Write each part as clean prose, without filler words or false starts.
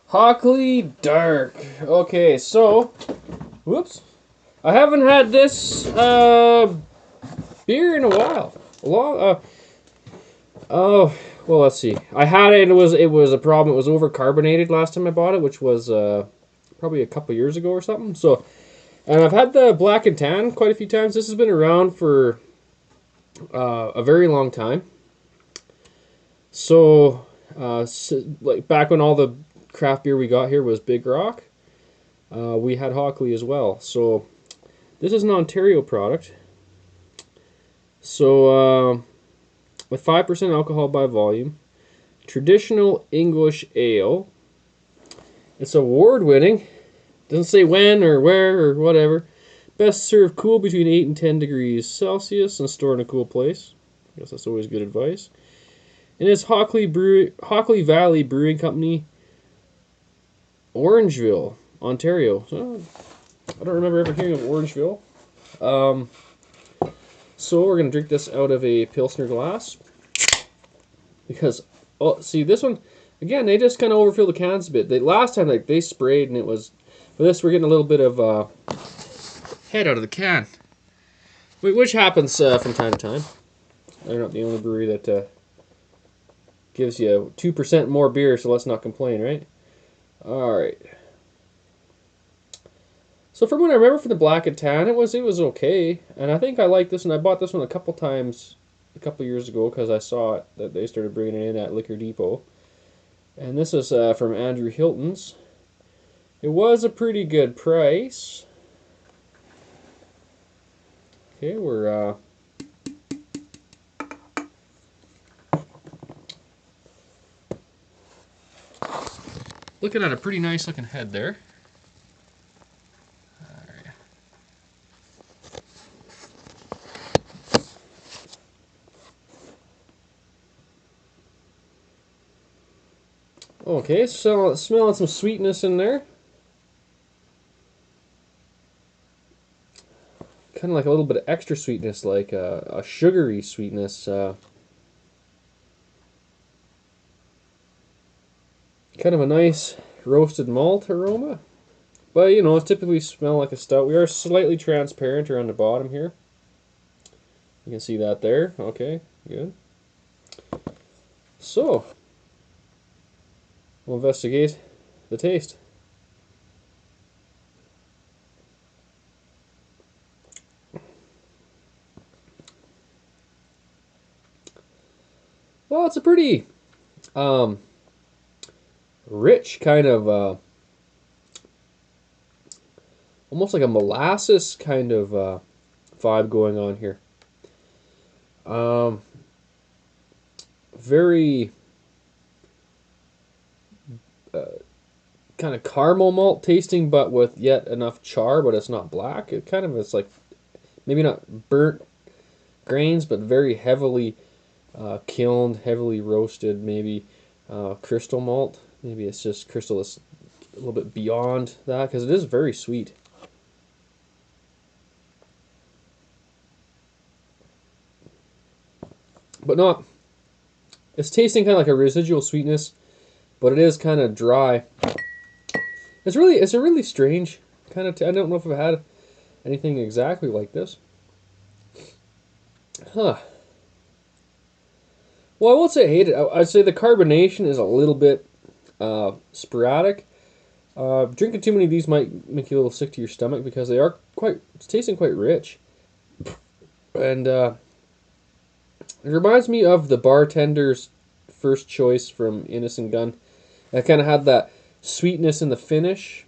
Hockley Dark. Okay, so, whoops. I haven't had this beer in a while. Oh, well, let's see. I had it. It was a problem. It was overcarbonated last time I bought it, which was probably a couple years ago or something. So, and I've had the Black and Tan quite a few times. This has been around for a very long time. So, like back when all the craft beer we got here was Big Rock, we had Hockley as well. So, this is an Ontario product. So, with 5% alcohol by volume, traditional English ale. It's award-winning. Doesn't say when or where or whatever. Best served cool between 8 and 10 degrees Celsius and stored in a cool place. I guess that's always good advice. And it's Hockley Valley Brewing Company, Orangeville, Ontario. So, I don't remember ever hearing of Orangeville. So we're going to drink this out of a Pilsner glass. Because, oh, see, this one, again, they just kind of overfill the cans a bit. Last time, like, they sprayed and it was, for this, we're getting a little bit of head out of the can. Which happens from time to time. They're not the only brewery that gives you 2% more beer, so let's not complain, right? Alright. So from what I remember from the Black and Tan, it was okay. And I think I like this one. I bought this one a couple times a couple years ago because I saw it, that they started bringing it in at Liquor Depot. And this is from Andrew Hilton's. It was a pretty good price. Okay, we're looking at a pretty nice looking head there. Okay, so smelling some sweetness in there. Kind of like a little bit of extra sweetness, like a sugary sweetness. Kind of a nice roasted malt aroma. But, you know, it typically smells like a stout. We are slightly transparent around the bottom here. You can see that there. Okay, good. So, we'll investigate the taste. Well, it's a pretty rich kind of, almost like a molasses kind of vibe going on here. Very kind of caramel malt tasting, but with yet enough char, but it's not black. It kind of is like maybe not burnt grains, but very heavily kilned, heavily roasted. Maybe crystal malt. Maybe it's just crystal is a little bit beyond that because it is very sweet. But not. It's tasting kind of like a residual sweetness, but it is kind of dry. It's a really strange kind of. I don't know if I've had anything exactly like this. Huh. Well, I won't say I hate it. I'd say the carbonation is a little bit sporadic. Drinking too many of these might make you a little sick to your stomach because they are it's tasting quite rich. And it reminds me of the bartender's first choice from Innocent Gun. It kind of had that sweetness in the finish,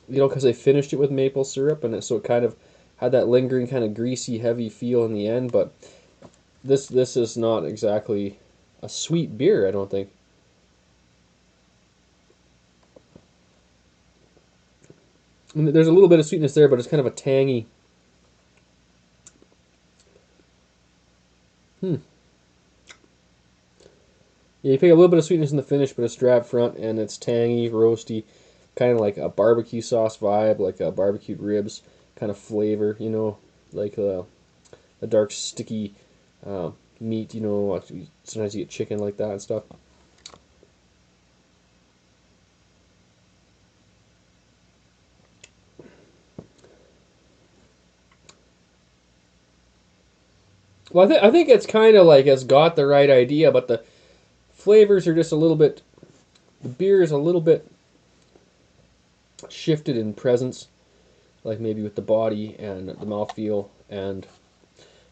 because they finished it with maple syrup, and so it kind of had that lingering kind of greasy, heavy feel in the end. But this is not exactly a sweet beer, I don't think. And there's a little bit of sweetness there, but it's kind of a tangy. Yeah, you pick a little bit of sweetness in the finish, but it's dry up front, and it's tangy, roasty, kind of like a barbecue sauce vibe, like a barbecued ribs kind of flavor, like a dark, sticky meat, sometimes you get chicken like that and stuff. Well, I think it's kind of like it's got the right idea, but the flavors are just a little bit. The beer is a little bit shifted in presence, like maybe with the body and the mouthfeel, and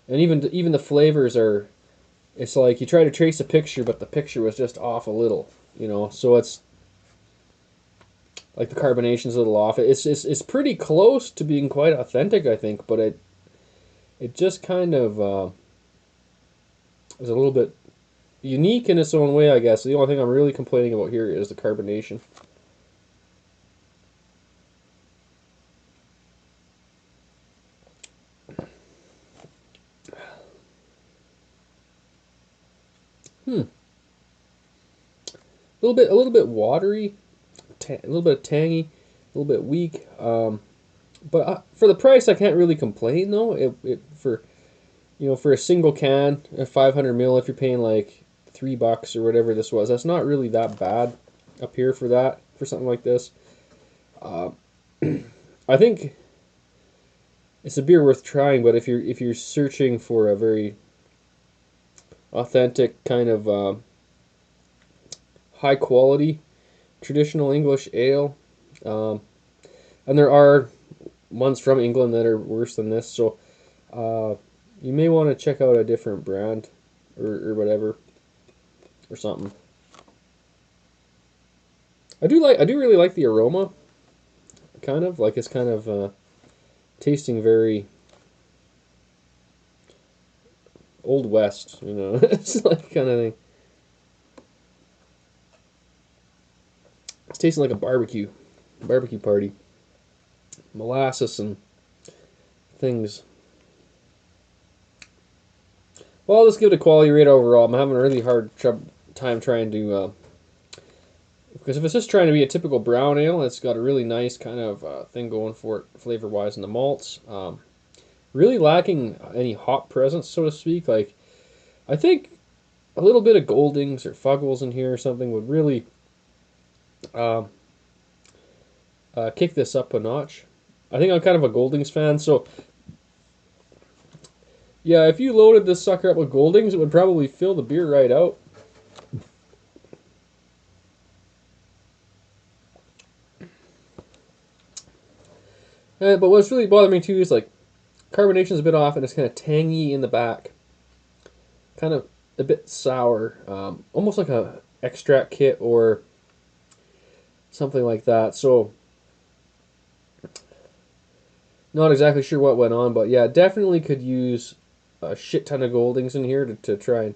even the flavors are. It's like you try to trace a picture, but the picture was just off a little, So it's like the carbonation's a little off. It's pretty close to being quite authentic, I think, but it just kind of is a little bit unique in its own way, I guess. The only thing I'm really complaining about here is the carbonation. A little bit watery, a little bit tangy, a little bit weak. But for the price, I can't really complain though. For a single can, a 500 ml, if you're paying like $3 or whatever this was, that's not really that bad up here for something like this. I think it's a beer worth trying, but if you're searching for a very authentic kind of high quality traditional English ale, and there are ones from England that are worse than this, so you may want to check out a different brand or whatever or something. I do really like the aroma, kind of like it's kind of tasting very Old West, it's like kind of thing. It's tasting like a barbecue party, molasses and things. Well, I'll just give it a quality rate overall. I'm having a really hard time trying to, because if it's just trying to be a typical brown ale, it's got a really nice kind of thing going for it flavor-wise in the malts. Really lacking any hop presence, so to speak. Like, I think a little bit of Goldings or Fuggles in here or something would really kick this up a notch. I think I'm kind of a Goldings fan, so yeah, if you loaded this sucker up with Goldings, it would probably fill the beer right out. But what's really bothering me too is like carbonation's a bit off and it's kind of tangy in the back, kind of a bit sour, almost like a extract kit or something like that. So not exactly sure what went on, but yeah, definitely could use a shit ton of Goldings in here to try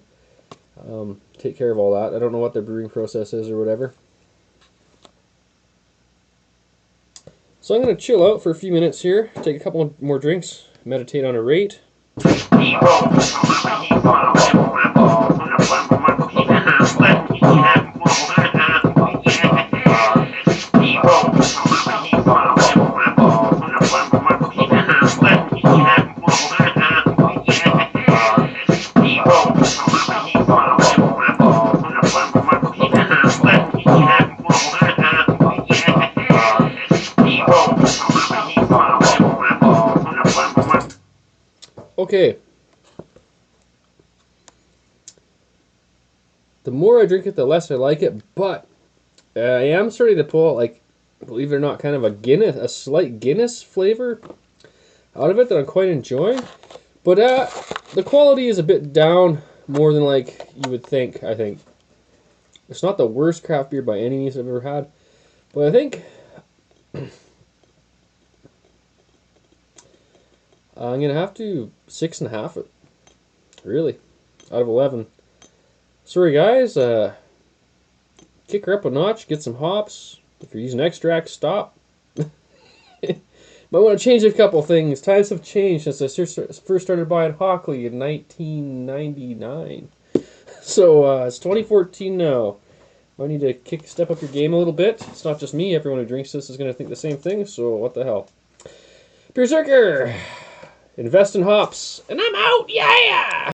and take care of all that. I don't know what their brewing process is or whatever. So I'm going to chill out for a few minutes here, take a couple more drinks, meditate on a rate. Okay. The more I drink it, the less I like it, but I am starting to pull out, like, believe it or not, kind of a slight Guinness flavor out of it that I'm quite enjoying. But the quality is a bit down, more than like you would think, I think. It's not the worst craft beer by any means I've ever had, but I think I'm going to have to 6.5 it, really, out of 11. Sorry guys, kick her up a notch, get some hops. If you're using extract, stop. Might want to change a couple things. Times have changed since I first started buying Hockley in 1999. So it's 2014 now. I need to step up your game a little bit. It's not just me. Everyone who drinks this is going to think the same thing. So what the hell? Beerzerker! Invest in hops. And I'm out! Yeah!